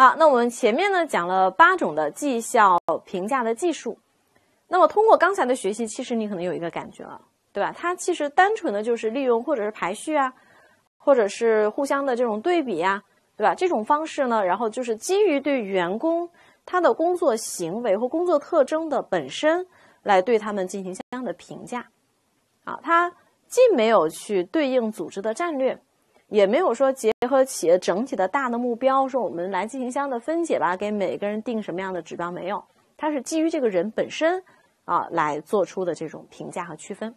好，那我们前面呢讲了8种的绩效评价的技术。那么通过刚才的学习，其实你可能有一个感觉了，对吧？它其实单纯的就是利用或者是排序啊，或者是互相的这种对比啊，对吧？这种方式呢，然后就是基于对员工他的工作行为或工作特征的本身来对他们进行相应的评价。啊，它既没有去对应组织的战略，也没有说结合企业整体的大的目标，说我们来进行相应的分解吧，给每个人定什么样的指标，没有。它是基于这个人本身啊来做出的这种评价和区分。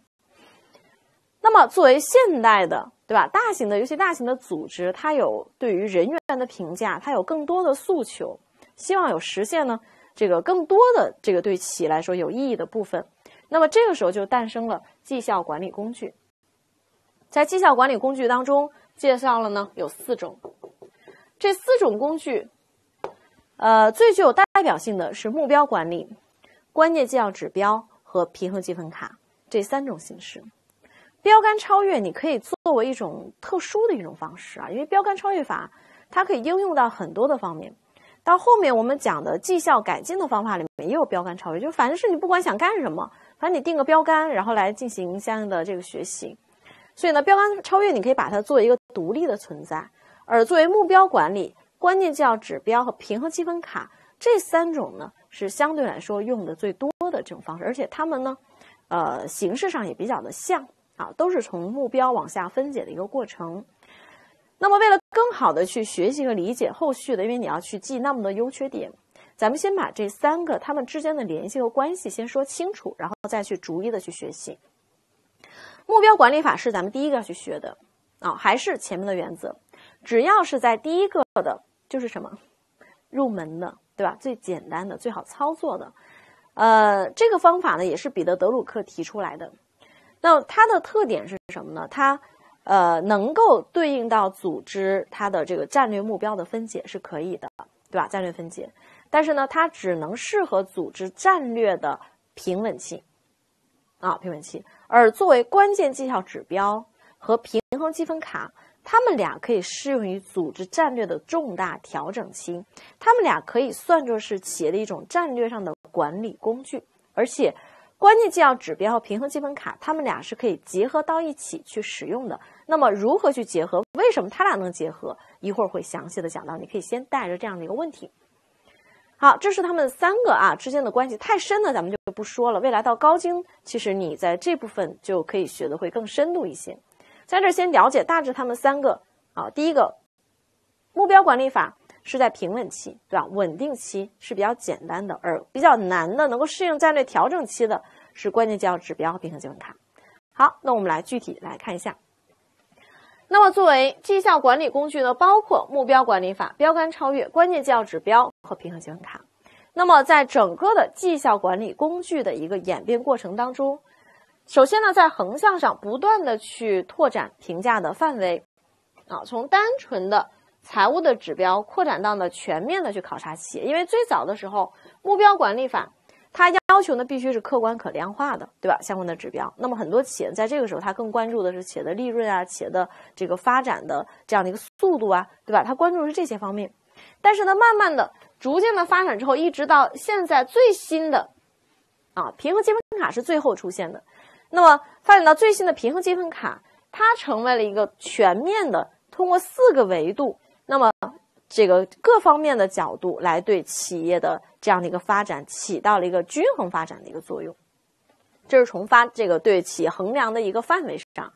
那么作为现代的，对吧？大型的，尤其大型的组织，它有对于人员的评价，它有更多的诉求，希望有实现呢这个更多的这个对企业来说有意义的部分。那么这个时候就诞生了绩效管理工具。在绩效管理工具当中介绍了呢有4种，这4种工具，最具有代表性的是目标管理、关键绩效指标和评核积分卡这3种形式。标杆超越你可以作为一种特殊的一种方式啊，因为标杆超越法它可以应用到很多的方面。到后面我们讲的绩效改进的方法里面也有标杆超越，就反正是你不管想干什么，反正你定个标杆，然后来进行相应的这个学习。所以呢，标杆超越你可以把它作为一个独立的存在，而作为目标管理、关键绩效指标和评核积分卡这3种呢，是相对来说用的最多的这种方式，而且它们呢，形式上也比较的像啊，都是从目标往下分解的一个过程。那么为了更好的去学习和理解后续的，因为你要去记那么多优缺点，咱们先把这3个它们之间的联系和关系先说清楚，然后再去逐一的去学习。目标管理法是咱们第一个要去学的啊，还是前面的原则，只要是在第一个的，就是什么入门的，对吧？最简单的、最好操作的。这个方法呢，也是彼得·德鲁克提出来的。那它的特点是什么呢？它能够对应到组织它的这个战略目标的分解是可以的，对吧？战略分解，但是呢，它只能适合组织战略的平稳期啊，平稳期。而作为关键绩效指标和评核积分卡，它们俩可以适用于组织战略的重大调整期，它们俩可以算作是企业的一种战略上的管理工具，而且关键绩效指标和评核积分卡，它们俩是可以结合到一起去使用的。那么如何去结合？为什么它俩能结合？一会儿会详细的讲到，你可以先带着这样的一个问题。好，这是他们3个啊之间的关系，太深的咱们就不说了。未来到高精，其实你在这部分就可以学的会更深度一些。在这先了解大致他们3个啊。第一个，目标管理法是在平稳期，对吧？稳定期是比较简单的，而比较难的，能够适应战略调整期的是关键绩效指标和评核积分卡。好，那我们来具体来看一下。那么作为绩效管理工具呢，包括目标管理法、标杆超越、关键绩效指标和评核积分卡。那么在整个的绩效管理工具的一个演变过程当中，首先呢，在横向上不断的去拓展评价的范围啊，从单纯的财务的指标扩展到呢全面的去考察企业。因为最早的时候，目标管理法它要求呢必须是客观可量化的，对吧？相关的指标。那么很多企业在这个时候，它更关注的是企业的利润啊，企业的这个发展的这样的一个速度啊，对吧？它关注的是这些方面。但是呢，慢慢的、逐渐的发展之后，一直到现在最新的啊，评核积分卡是最后出现的。那么发展到最新的评核积分卡，它成为了一个全面的，通过4个维度，那么这个各方面的角度来对企业的这样的一个发展起到了一个均衡发展的一个作用。这是从这个对企业衡量的一个范围上。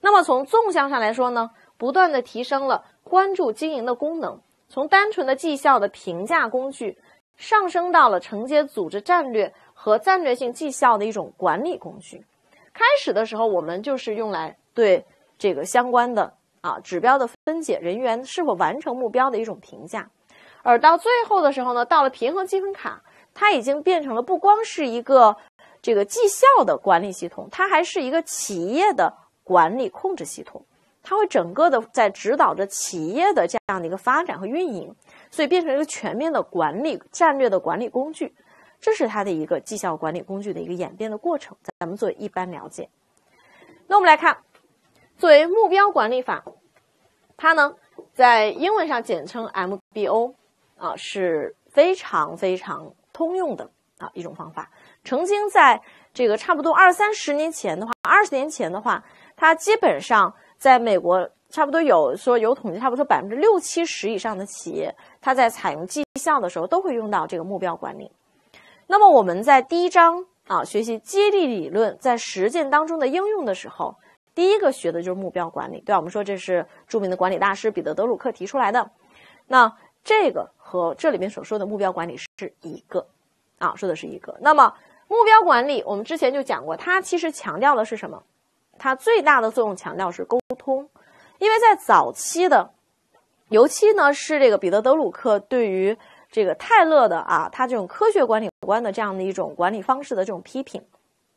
那么从纵向上来说呢，不断的提升了关注经营的功能，从单纯的绩效的评价工具上升到了承接组织战略和战略性绩效的一种管理工具。开始的时候我们就是用来对这个相关的指标的分解，人员是否完成目标的一种评价。而到最后的时候呢，到了评核积分卡，它已经变成了不光是一个这个绩效的管理系统，它还是一个企业的管理控制系统，它会整个的在指导着企业的这样的一个发展和运营，所以变成一个全面的管理战略的管理工具。这是它的一个绩效管理工具的一个演变的过程，咱们作为一般了解。那我们来看，作为目标管理法，它呢在英文上简称 MBO 啊是非常非常通用的啊一种方法。曾经在这个差不多20-30年前的话，20年前的话，它基本上在美国差不多有统计，差不多60-70%以上的企业，它在采用绩效的时候都会用到这个目标管理。那么我们在第一章啊学习激励理论在实践当中的应用的时候，第一个学的就是目标管理，对吧？我们说这是著名的管理大师彼得·德鲁克提出来的。那这个和这里面所说的目标管理是一个啊，说的是一个。那么目标管理我们之前就讲过，它其实强调的是什么？它最大的作用强调是沟通。因为在早期的，尤其呢是这个彼得·德鲁克对于这个泰勒的啊，他这种科学管理观的这样的一种管理方式的这种批评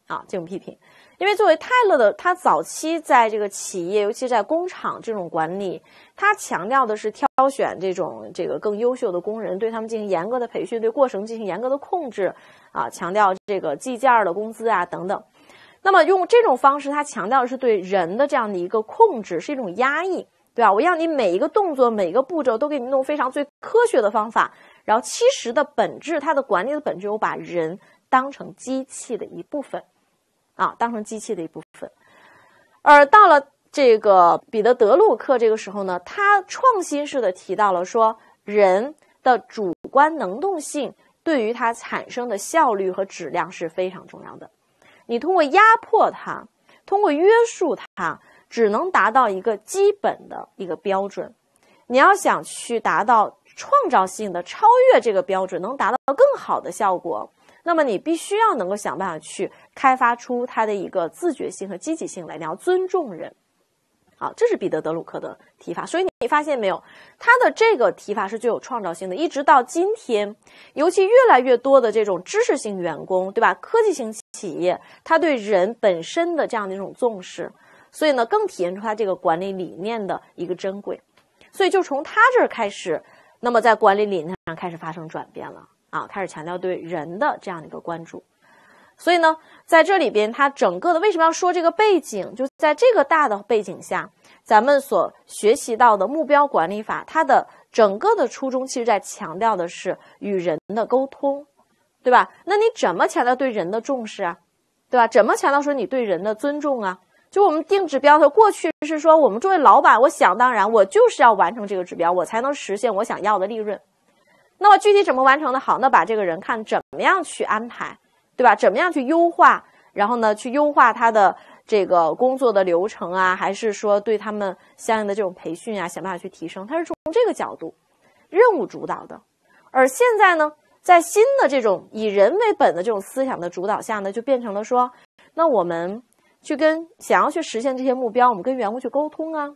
啊，这种批评。因为作为泰勒的，他早期在这个企业，尤其在工厂这种管理，他强调的是挑选这个更优秀的工人，对他们进行严格的培训，对过程进行严格的控制啊，强调这个计件的工资啊等等。那么用这种方式，他强调的是对人的这样的一个控制，是一种压抑，对吧？我让你每一个动作、每一个步骤都给你弄非常最科学的方法，然后其实的本质，它的管理的本质，我把人当成机器的一部分，啊，当成机器的一部分。而到了这个彼得·德鲁克这个时候呢，他创新式的提到了说，人的主观能动性对于它产生的效率和质量是非常重要的。你通过压迫它，通过约束它，只能达到一个基本的一个标准。你要想去达到创造性的超越这个标准，能达到更好的效果，那么你必须要能够想办法去开发出它的一个自觉性和积极性来。你要尊重人。好，这是彼得·德鲁克的提法。所以你发现没有，他的这个提法是最有创造性的，一直到今天，尤其越来越多的这种知识型员工，对吧？科技型企业，他对人本身的这样的一种重视，所以呢，更体现出他这个管理理念的一个珍贵。所以就从他这儿开始，那么在管理理念上开始发生转变了啊，开始强调对人的这样的一个关注。所以呢，在这里边，它整个的为什么要说这个背景？就在这个大的背景下，咱们所学习到的目标管理法，它的整个的初衷，其实在强调的是与人的沟通，对吧？那你怎么强调对人的重视啊？对吧？怎么强调说你对人的尊重啊？就我们定指标的过去是说，我们作为老板，我想当然，我就是要完成这个指标，我才能实现我想要的利润。那么具体怎么完成的好？那把这个人看怎么样去安排，对吧？怎么样去优化，然后呢，去优化他的这个工作的流程啊，还是说对他们相应的这种培训啊，想办法去提升，它是从这个角度，任务主导的。而现在呢，在新的这种以人为本的这种思想的主导下呢，就变成了说，那我们去想要去实现这些目标，我们跟员工去沟通啊，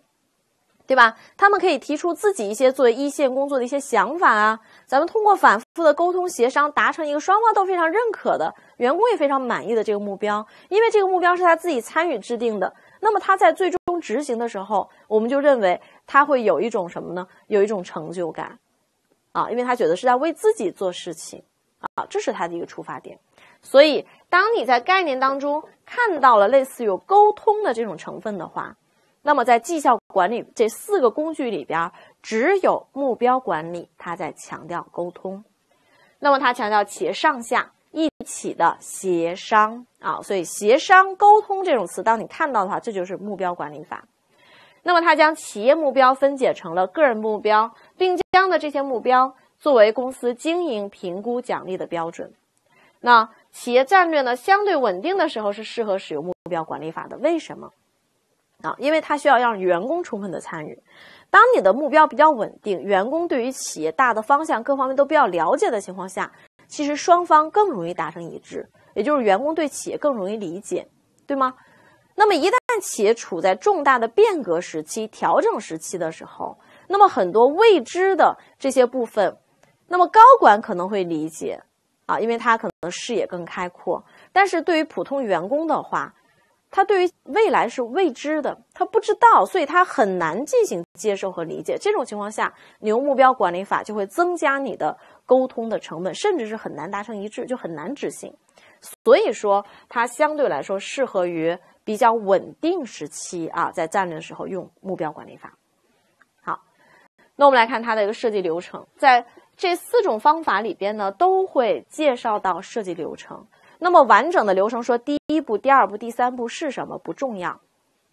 对吧？他们可以提出自己一些作为一线工作的一些想法啊，咱们通过反复的沟通协商，达成一个双方都非常认可的，员工也非常满意的这个目标。因为这个目标是他自己参与制定的，那么他在最终执行的时候，我们就认为他会有一种什么呢？有一种成就感啊，因为他觉得是在为自己做事情啊，这是他的一个出发点。所以当你在概念当中看到了类似有沟通的这种成分的话，那么在绩效管理这4个工具里边，只有目标管理它在强调沟通。那么它强调企业上下一起的协商啊，所以协商沟通这种词当你看到的话，这就是目标管理法。那么它将企业目标分解成了个人目标，并将的这些目标作为公司经营评估奖励的标准。那企业战略呢，相对稳定的时候是适合使用目标管理法的。为什么啊？因为它需要让员工充分的参与。当你的目标比较稳定，员工对于企业大的方向各方面都比较了解的情况下，其实双方更容易达成一致，也就是员工对企业更容易理解，对吗？那么一旦企业处在重大的变革时期、调整时期的时候，那么很多未知的这些部分，那么高管可能会理解啊，因为他可能视野更开阔。但是对于普通员工的话，他对于未来是未知的，他不知道，所以他很难进行接受和理解。这种情况下，你用目标管理法就会增加你的沟通的成本，甚至是很难达成一致，就很难执行。所以说，它相对来说适合于比较稳定时期啊，在战略的时候用目标管理法。好，那我们来看它的一个设计流程。在这4种方法里边呢，都会介绍到设计流程。那么完整的流程说第1步、第2步、第3步是什么不重要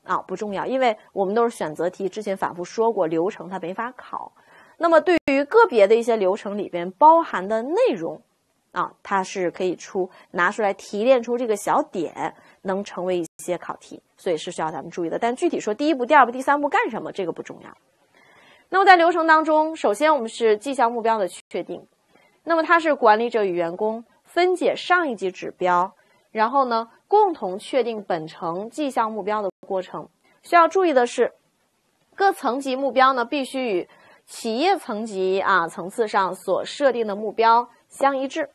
啊，不重要，因为我们都是选择题，之前反复说过，流程它没法考。那么对于个别的一些流程里边包含的内容啊，它是可以拿出来提炼出这个小点，能成为一些考题，所以是需要咱们注意的。但具体说第1步、第2步、第3步干什么，这个不重要。那么在流程当中，首先我们是绩效目标的确定，那么它是管理者与员工分解上一级指标，然后呢共同确定本程绩效目标的过程。需要注意的是，各层级目标呢必须与企业层级层次上所设定的目标相一致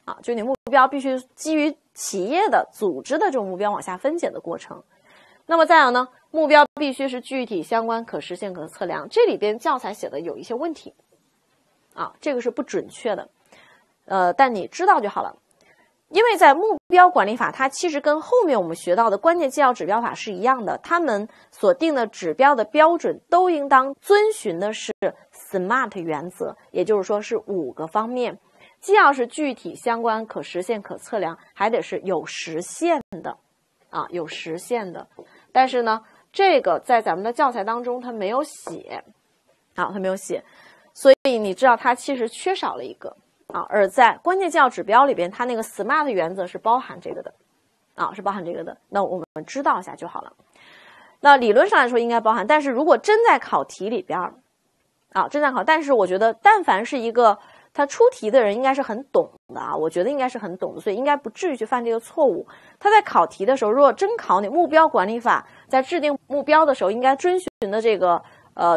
啊，就你目标必须基于企业的组织的这种目标往下分解的过程。那么再有呢，目标必须是具体相关、可实现、可测量。这里边教材写的有一些问题啊，这个是不准确的，但你知道就好了。因为在目标管理法，它其实跟后面我们学到的关键绩效指标法是一样的，他们所定的指标的标准都应当遵循的是 SMART 原则，也就是说是5个方面，既要是具体相关、可实现、可测量，还得是有实现的啊，有实现的。但是呢，这个在咱们的教材当中它没有写啊，它没有写，所以你知道它其实缺少了一个啊。而在关键绩效指标里边，它那个 SMART 原则是包含这个的啊，是包含这个的。那我们知道一下就好了。那理论上来说应该包含，但是如果真在考题里边啊，真在考，但是我觉得但凡是一个他出题的人应该是很懂的啊，我觉得应该是很懂的，所以应该不至于去犯这个错误。他在考题的时候，如果真考你目标管理法，在制定目标的时候应该遵循的这个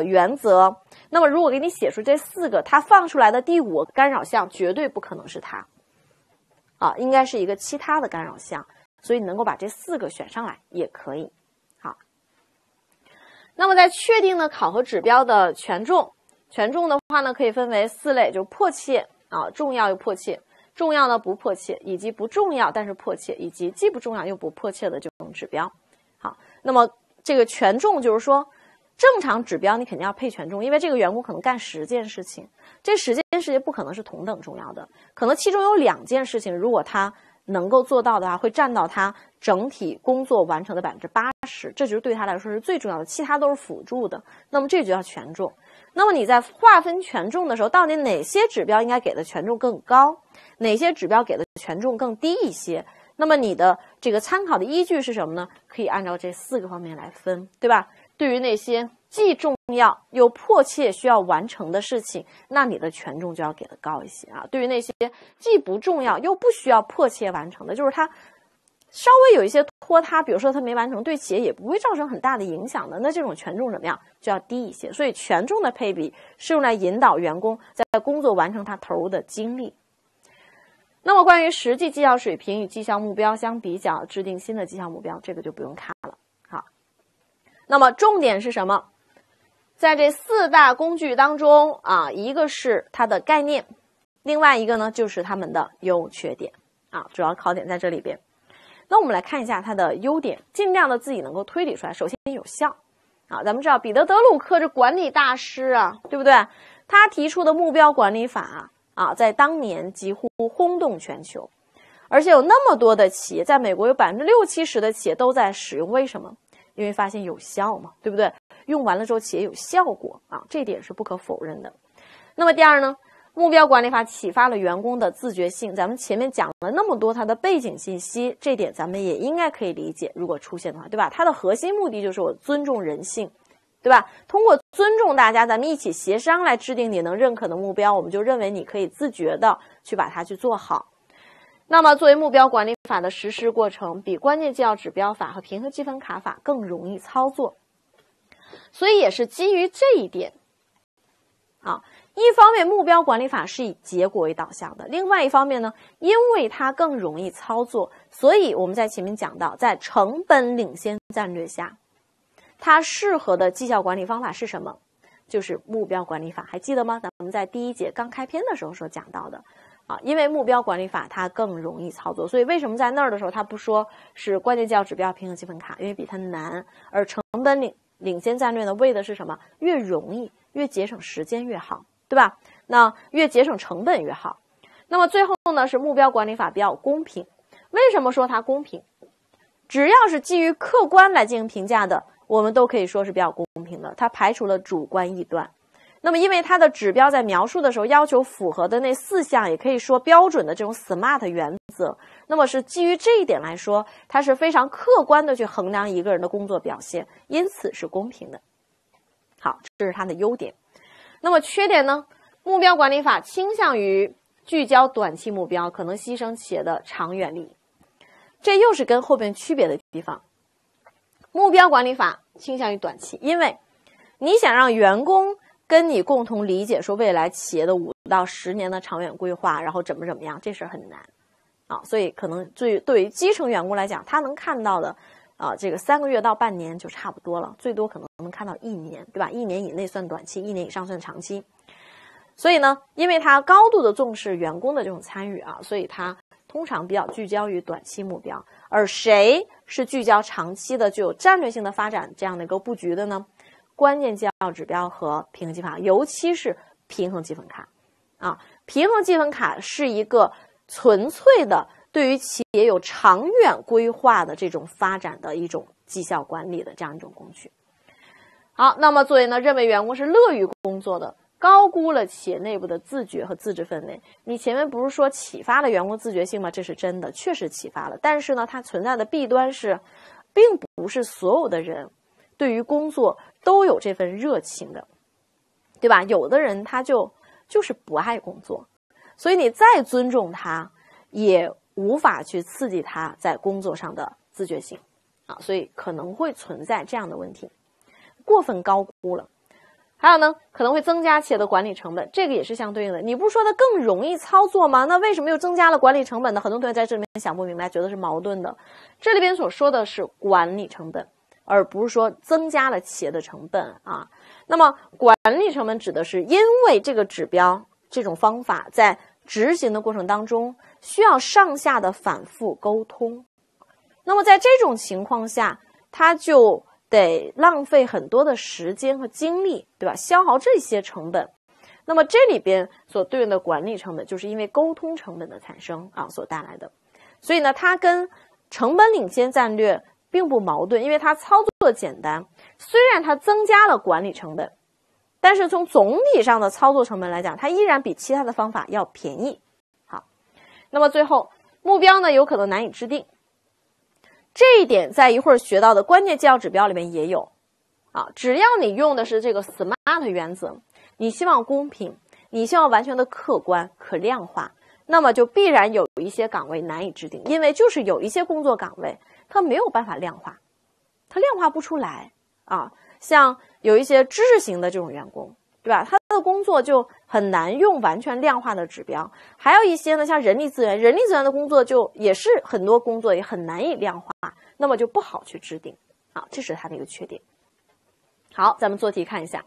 原则，那么如果给你写出这4个，他放出来的第5个干扰项绝对不可能是它啊，应该是一个其他的干扰项，所以你能够把这4个选上来也可以。好，那么在确定的考核指标的权重的话呢，可以分为4类，就迫切啊、重要又迫切，重要呢不迫切，以及不重要但是迫切，以及既不重要又不迫切的这种指标。好，那么这个权重就是说，正常指标你肯定要配权重，因为这个员工可能干10件事情，这10件事情不可能是同等重要的，可能其中有2件事情，如果他能够做到的话，会占到他整体工作完成的80%，这就是对他来说是最重要的，其他都是辅助的。那么这就叫权重。那么你在划分权重的时候，到底哪些指标应该给的权重更高，哪些指标给的权重更低一些？那么你的这个参考的依据是什么呢？可以按照这4个方面来分，对吧？对于那些既重要又迫切需要完成的事情，那你的权重就要给的高一些啊。对于那些既不重要又不需要迫切完成的，就是它稍微有一些拖沓，比如说它没完成，对企业也不会造成很大的影响的，那这种权重怎么样？就要低一些。所以权重的配比是用来引导员工在工作完成他投入的精力。那么关于实际绩效水平与绩效目标相比较，制定新的绩效目标，这个就不用看了。好，那么重点是什么？在这4大工具当中啊，一个是它的概念，另外一个呢就是它们的优缺点啊，主要考点在这里边。那我们来看一下它的优点，尽量的自己能够推理出来。首先有效啊，咱们知道彼得·德鲁克这管理大师啊，对不对？他提出的目标管理法啊，在当年几乎轰动全球，而且有那么多的企业，在美国有60-70%的企业都在使用。为什么？因为发现有效嘛，对不对？用完了之后企业有效果啊，这点是不可否认的。那么第二呢，目标管理法启发了员工的自觉性。咱们前面讲了那么多它的背景信息，这点咱们也应该可以理解，如果出现的话，对吧？它的核心目的就是我尊重人性，对吧？通过尊重大家，咱们一起协商来制定你能认可的目标，我们就认为你可以自觉的去把它去做好。那么作为目标管理法的实施过程，比关键绩效指标法和评核积分卡法更容易操作。所以也是基于这一点啊，一方面目标管理法是以结果为导向的，另外一方面呢，因为它更容易操作，所以我们在前面讲到，在成本领先战略下，它适合的绩效管理方法是什么？就是目标管理法，还记得吗？咱们在第1节刚开篇的时候所讲到的啊，因为目标管理法它更容易操作，所以为什么在那儿的时候它不说是关键绩效指标、评核积分卡？因为比它难。而成本领先战略呢，为的是什么？越容易越节省时间越好对吧？那越节省成本越好。那么最后呢，是目标管理法比较公平。为什么说它公平？只要是基于客观来进行评价的，我们都可以说是比较公平的，它排除了主观臆断。那么因为它的指标在描述的时候要求符合的那4项，也可以说标准的这种 SMART 原则，那么是基于这一点来说，它是非常客观的去衡量一个人的工作表现，因此是公平的。好，这是它的优点。那么缺点呢？目标管理法倾向于聚焦短期目标，可能牺牲企业的长远利益。这又是跟后边区别的地方。目标管理法倾向于短期，因为你想让员工跟你共同理解说未来企业的5到10年的长远规划，然后怎么样，这事很难啊。所以可能对于基层员工来讲，他能看到的这个3个月到半年就差不多了，最多可能看到1年，对吧？1年以内算短期，1年以上算长期。所以呢，因为他高度的重视员工的这种参与啊，所以他通常比较聚焦于短期目标。而谁是聚焦长期的、具有战略性的发展这样的一个布局的呢？关键绩效指标和平衡积分卡，尤其是平衡积分卡啊。平衡积分卡是一个纯粹的对于企业有长远规划的这种发展的一种绩效管理的这样一种工具。好，那么作为呢，认为员工是乐于工作的，高估了企业内部的自觉和自治氛围。你前面不是说启发了员工自觉性吗？这是真的，确实启发了。但是呢，它存在的弊端是，并不是所有的人对于工作都有这份热情的，对吧？有的人他就是不爱工作，所以你再尊重他，也无法去刺激他在工作上的自觉性啊，所以可能会存在这样的问题，过分高估了。还有呢，可能会增加企业的管理成本，这个也是相对应的。你不是说它更容易操作吗？那为什么又增加了管理成本呢？很多同学在这里面想不明白，觉得是矛盾的。这里边所说的是管理成本，而不是说增加了企业的成本啊。那么管理成本指的是因为这个指标这种方法在执行的过程当中需要上下的反复沟通，那么在这种情况下，它就得浪费很多的时间和精力，对吧？消耗这些成本。那么这里边所对应的管理成本，就是因为沟通成本的产生啊所带来的。所以呢，它跟成本领先战略并不矛盾，因为它操作简单。虽然它增加了管理成本，但是从总体上的操作成本来讲，它依然比其他的方法要便宜。好，那么最后目标呢，有可能难以制定。这一点在一会儿学到的关键绩效指标里面也有啊，只要你用的是这个 SMART 原则，你希望公平，你希望完全的客观可量化，那么就必然有一些岗位难以制定，因为就是有一些工作岗位它没有办法量化，它量化不出来啊。像有一些知识型的这种员工，对吧？他的工作就很难用完全量化的指标。还有一些呢，像人力资源的工作就也是很多工作也很难以量化，那么就不好去制定啊，这是它的一个缺点。好，咱们做题看一下，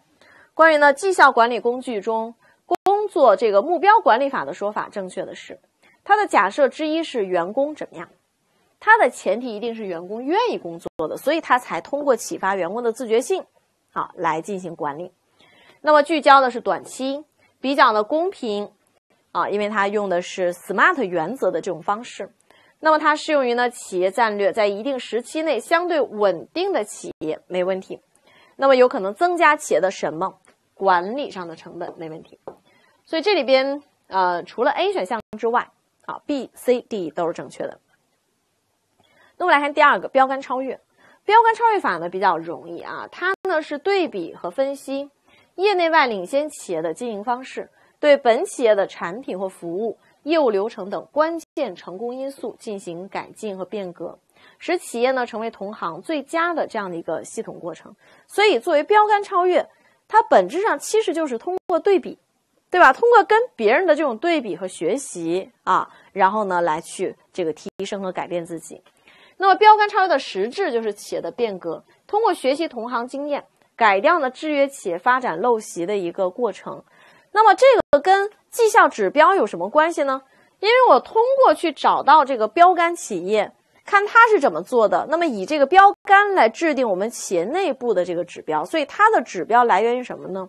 关于呢绩效管理工具中工作这个目标管理法的说法，正确的是它的假设之一是员工怎么样，它的前提一定是员工愿意工作的，所以它才通过启发员工的自觉性来进行管理。那么聚焦的是短期，比较的公平因为它用的是 SMART 原则的这种方式。那么它适用于呢企业战略在一定时期内相对稳定的企业没问题。那么有可能增加企业的什么管理上的成本没问题。所以这里边除了 A 选项之外B、C、D 都是正确的。那我们来看第二个标杆超越。标杆超越法呢比较容易它呢是对比和分析业内外领先企业的经营方式，对本企业的产品或服务、业务流程等关键成功因素进行改进和变革，使企业呢成为同行最佳的这样的一个系统过程。所以作为标杆超越，它本质上其实就是通过对比，对吧？通过跟别人的这种对比和学习然后呢来去这个提升和改变自己。那么标杆超越的实质就是企业的变革，通过学习同行经验，改掉呢制约企业发展陋习的一个过程。那么这个跟绩效指标有什么关系呢？因为我通过去找到这个标杆企业，看它是怎么做的，那么以这个标杆来制定我们企业内部的这个指标，所以它的指标来源于什么呢？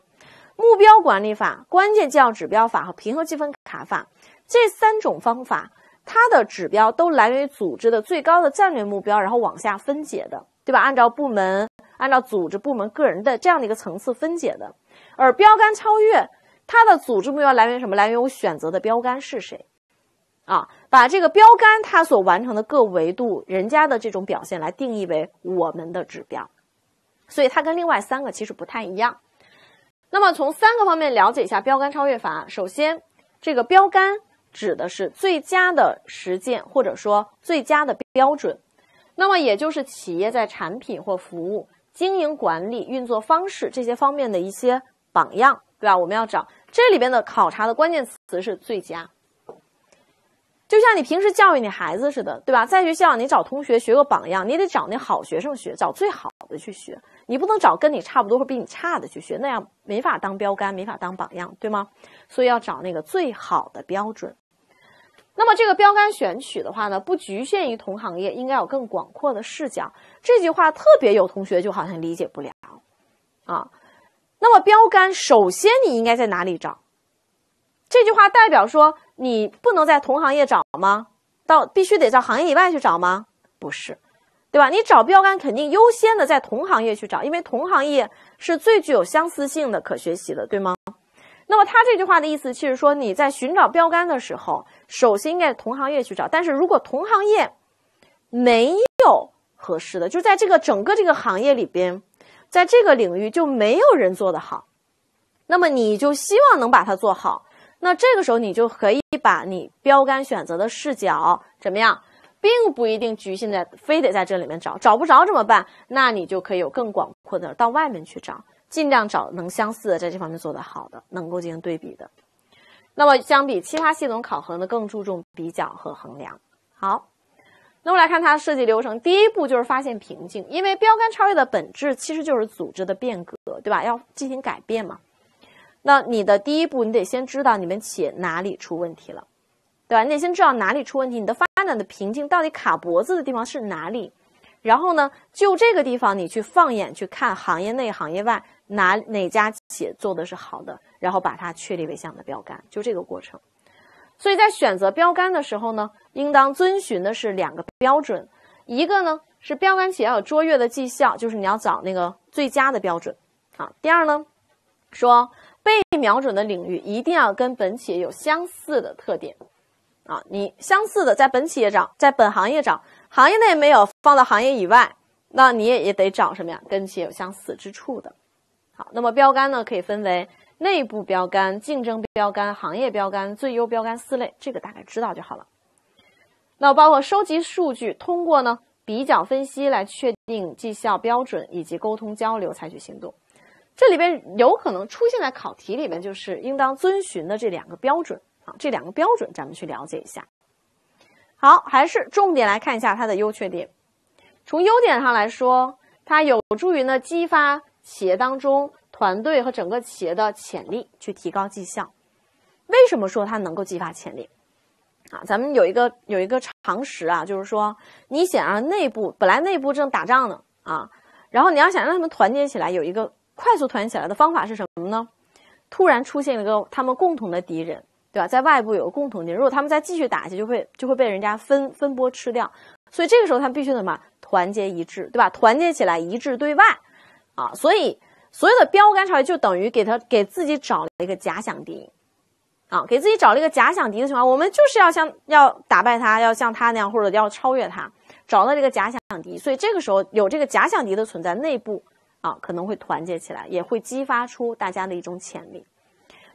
目标管理法、关键绩效指标法和评核积分卡法这3种方法，它的指标都来源于组织的最高的战略目标，然后往下分解的，对吧？按照部门、按照组织、部门、个人的这样的一个层次分解的。而标杆超越，它的组织目标来源于什么？来源于我选择的标杆是谁啊？把这个标杆它所完成的各维度人家的这种表现来定义为我们的指标，所以它跟另外3个其实不太一样。那么从3个方面了解一下标杆超越法。首先，这个标杆指的是最佳的实践或者说最佳的标准，那么也就是企业在产品或服务、经营管理、运作方式这些方面的一些榜样，对吧？我们要找这里边的考察的关键词是最佳。就像你平时教育你孩子似的，对吧？在学校你找同学学个榜样，你得找那好学生学，找最好的去学，你不能找跟你差不多或比你差的去学，那样没法当标杆，没法当榜样，对吗？所以要找那个最好的标准。那么这个标杆选取的话呢，不局限于同行业，应该有更广阔的视角。这句话特别有同学就好像理解不了啊。那么标杆首先你应该在哪里找？这句话代表说你不能在同行业找吗？必须得在行业以外去找吗？不是，对吧？你找标杆肯定优先的在同行业去找，因为同行业是最具有相似性的可学习的，对吗？那么他这句话的意思其实说你在寻找标杆的时候，首先应该同行业去找，但是如果同行业没有合适的，就在这个整个这个行业里边，在这个领域就没有人做得好，那么你就希望能把它做好，那这个时候你就可以把你标杆选择的视角怎么样，并不一定局限在非得在这里面找，找不着怎么办？那你就可以有更广阔的到外面去找，尽量找能相似的，在这方面做得好的，能够进行对比的。那么相比其他系统考核呢，更注重比较和衡量。好，那么来看它设计流程，第一步就是发现瓶颈，因为标杆超越的本质其实就是组织的变革，对吧？要进行改变嘛。那你的第一步，你得先知道你们企业哪里出问题了，对吧？你得先知道哪里出问题，你的发展的瓶颈到底卡脖子的地方是哪里，然后呢，就这个地方你去放眼去看行业内行业外哪家企业做的是好的，然后把它确立为项的标杆，就这个过程。所以在选择标杆的时候呢，应当遵循的是2个标准，一个呢是标杆企业要有卓越的绩效，就是你要找那个最佳的标准啊。第二呢，说被瞄准的领域一定要跟本企业有相似的特点啊，你相似的在本企业找，在本行业找，行业内没有，放到行业以外，那你也得找什么呀？跟企业有相似之处的。好，那么标杆呢可以分为内部标杆、竞争标杆、行业标杆、最优标杆4类，这个大概知道就好了。那包括收集数据，通过呢比较分析来确定绩效标准，以及沟通交流采取行动。这里边有可能出现在考题里面，就是应当遵循的这2个标准啊，这2个标准咱们去了解一下。好，还是重点来看一下它的优缺点。从优点上来说，它有助于呢激发企业当中团队和整个企业的潜力，去提高绩效。为什么说它能够激发潜力啊？咱们有一个常识啊，就是说你想让内部本来内部正打仗呢啊，然后你要想让他们团结起来，有一个快速团结起来的方法是什么呢？突然出现了个他们共同的敌人，对吧？在外部有个共同敌人，如果他们再继续打下去，就会被人家分拨吃掉。所以这个时候他们必须什么？团结一致，对吧？团结起来，一致对外啊。所以所有的标杆超越就等于给自己找了一个假想敌啊，给自己找了一个假想敌的情况，我们就是要打败他，要像他那样，或者要超越他，找到这个假想敌。所以这个时候有这个假想敌的存在，内部啊可能会团结起来，也会激发出大家的一种潜力，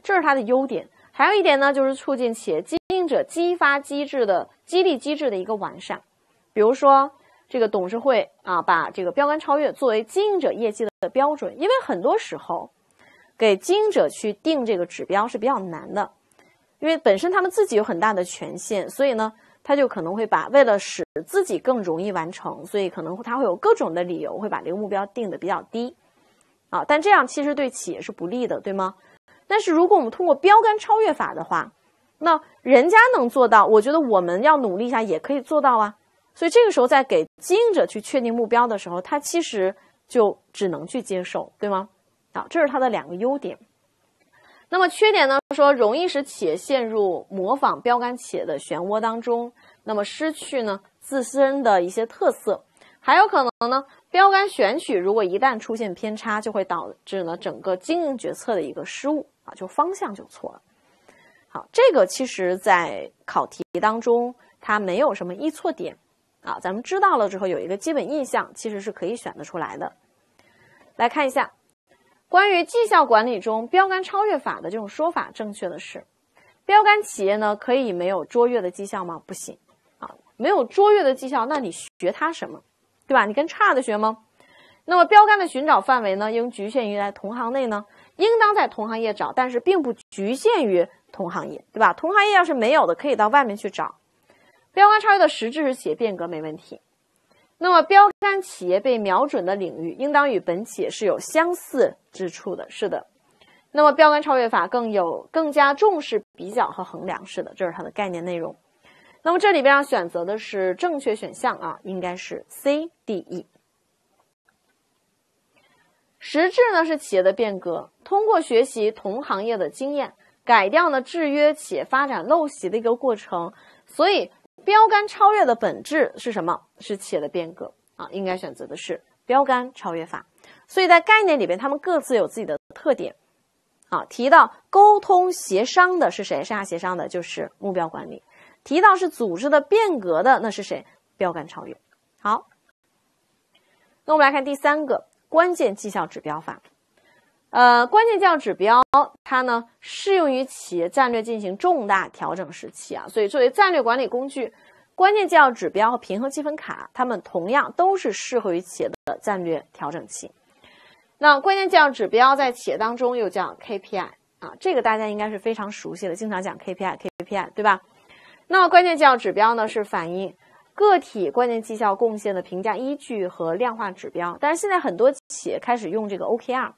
这是它的优点。还有一点呢，就是促进企业经营者激励机制的一个完善。比如说这个董事会啊，把这个标杆超越作为经营者业绩的标准，因为很多时候给经营者去定这个指标是比较难的，因为本身他们自己有很大的权限，所以呢他就可能会为了使自己更容易完成，所以可能他会有各种的理由会把这个目标定得比较低啊，但这样其实对企业是不利的，对吗？但是如果我们通过标杆超越法的话，那人家能做到，我觉得我们要努力一下也可以做到啊。所以这个时候在给经营者去确定目标的时候，他其实就只能去接受，对吗？啊，这是它的2个优点。那么缺点呢，说容易使企业陷入模仿标杆企业的漩涡当中，那么失去呢自身的一些特色，还有可能呢标杆选取如果一旦出现偏差，就会导致呢整个经营决策的一个失误啊，就方向就错了。好，这个其实在考题当中它没有什么易错点啊，咱们知道了之后有一个基本印象，其实是可以选得出来的。来看一下关于绩效管理中标杆超越法的这种说法，正确的是标杆企业呢可以没有卓越的绩效吗？不行啊，没有卓越的绩效，那你学它什么？对吧？你跟差的学吗？那么标杆的寻找范围呢，应局限于在同行内呢，应当在同行业找，但是并不局限于同行业，对吧？同行业要是没有的，可以到外面去找。标杆超越的实质是企业变革，没问题。那么标杆企业被瞄准的领域，应当与本企业是有相似之处的，是的。那么标杆超越法更加重视比较和衡量，是的，这是它的概念内容。那么这里边要选择的是正确选项啊，应该是 C、D、E。实质呢是企业的变革，通过学习同行业的经验，改掉呢制约企业发展陋习的一个过程。所以标杆超越的本质是什么？是企业的变革啊，应该选择的是标杆超越法。所以在概念里边，他们各自有自己的特点啊。提到沟通协商的是谁？上下协商的就是目标管理。提到是组织的变革的，那是谁？标杆超越。好，那我们来看第三个关键绩效指标法。关键绩效指标它呢适用于企业战略进行重大调整时期啊，所以作为战略管理工具，关键绩效指标和平衡积分卡，它们同样都是适合于企业的战略调整期。那关键绩效指标在企业当中又叫 KPI 啊，这个大家应该是非常熟悉的，经常讲 KPI 对吧？那么关键绩效指标呢是反映个体关键绩效贡献的评价依据和量化指标，但是现在很多企业开始用这个 OKR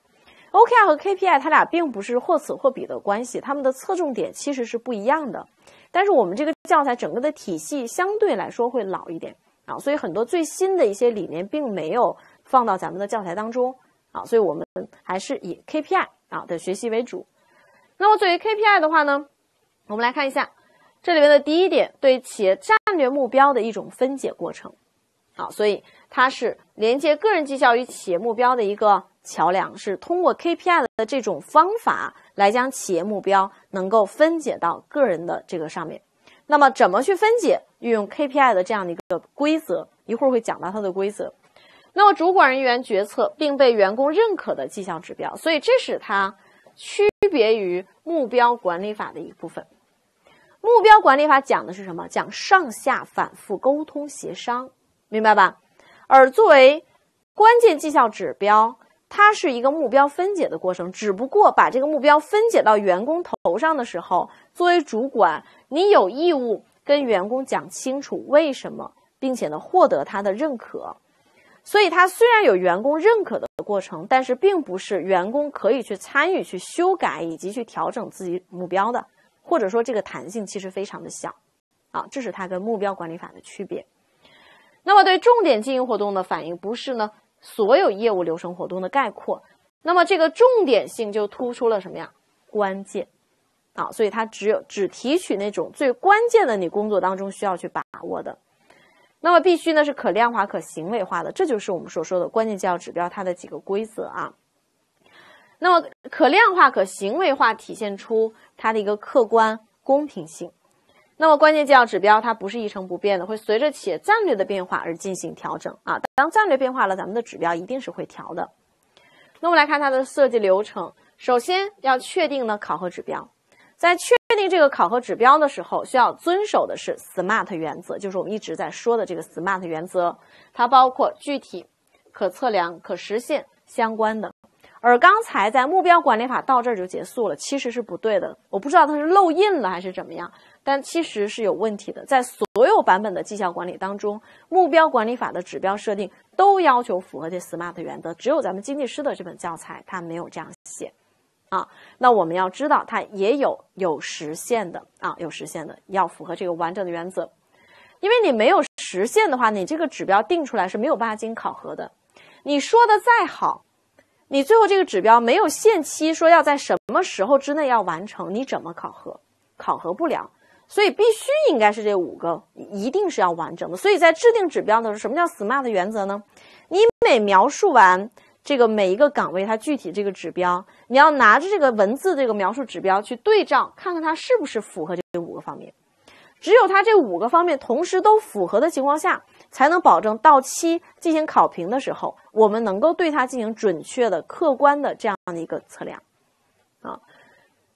和 KPI 它俩并不是或此或彼的关系，它们的侧重点其实是不一样的。但是我们这个教材整个的体系相对来说会老一点啊，所以很多最新的一些理念并没有放到咱们的教材当中啊，所以我们还是以 KPI 的学习为主。那么作为 KPI 的话呢，我们来看一下这里面的第一点，对企业战略目标的一种分解过程啊，所以它是连接个人绩效与企业目标的一个桥梁，是通过 KPI 的这种方法来将企业目标能够分解到个人的这个上面。那么怎么去分解？运用 KPI 的这样的一个规则，一会儿会讲到它的规则。那么主管人员决策并被员工认可的绩效指标，所以这是它区别于目标管理法的一部分。目标管理法讲的是什么？讲上下反复沟通协商，明白吧？而作为关键绩效指标，它是一个目标分解的过程，只不过把这个目标分解到员工头上的时候，作为主管，你有义务跟员工讲清楚为什么，并且呢获得他的认可。所以它虽然有员工认可的过程，但是并不是员工可以去参与、去修改以及去调整自己目标的，或者说这个弹性其实非常的小啊，这是它跟目标管理法的区别。那么对重点经营活动的反应，不是呢所有业务流程活动的概括，那么这个重点性就突出了什么呀？关键啊，所以它只提取那种最关键的你工作当中需要去把握的。那么必须呢是可量化、可行为化的，这就是我们所说的关键绩效指标它的几个规则啊。那么可量化、可行为化体现出它的一个客观公平性。那么关键绩效指标它不是一成不变的，会随着企业战略的变化而进行调整啊。当战略变化了，咱们的指标一定是会调的。那我们来看它的设计流程，首先要确定呢考核指标，在确定这个考核指标的时候，需要遵守的是 SMART 原则，就是我们一直在说的这个 SMART 原则，它包括具体、可测量、可实现、相关的。而刚才在目标管理法到这儿就结束了，其实是不对的。我不知道它是漏印了还是怎么样，但其实是有问题的。在所有版本的绩效管理当中，目标管理法的指标设定都要求符合这 SMART 原则，只有咱们经济师的这本教材它没有这样写啊。那我们要知道它也有实现的啊，有实现的要符合这个完整的原则。因为你没有实现的话，你这个指标定出来是没有办法进行考核的。你说的再好，你最后这个指标没有限期说要在什么时候之内要完成，你怎么考核？考核不了。所以必须应该是这5个，一定是要完整的。所以在制定指标的时候，什么叫 SMART 原则呢？你每描述完这个每一个岗位它具体这个指标，你要拿着这个文字这个描述指标去对照，看看它是不是符合这5个方面。只有它这5个方面同时都符合的情况下，才能保证到期进行考评的时候，我们能够对它进行准确的、客观的这样的一个测量。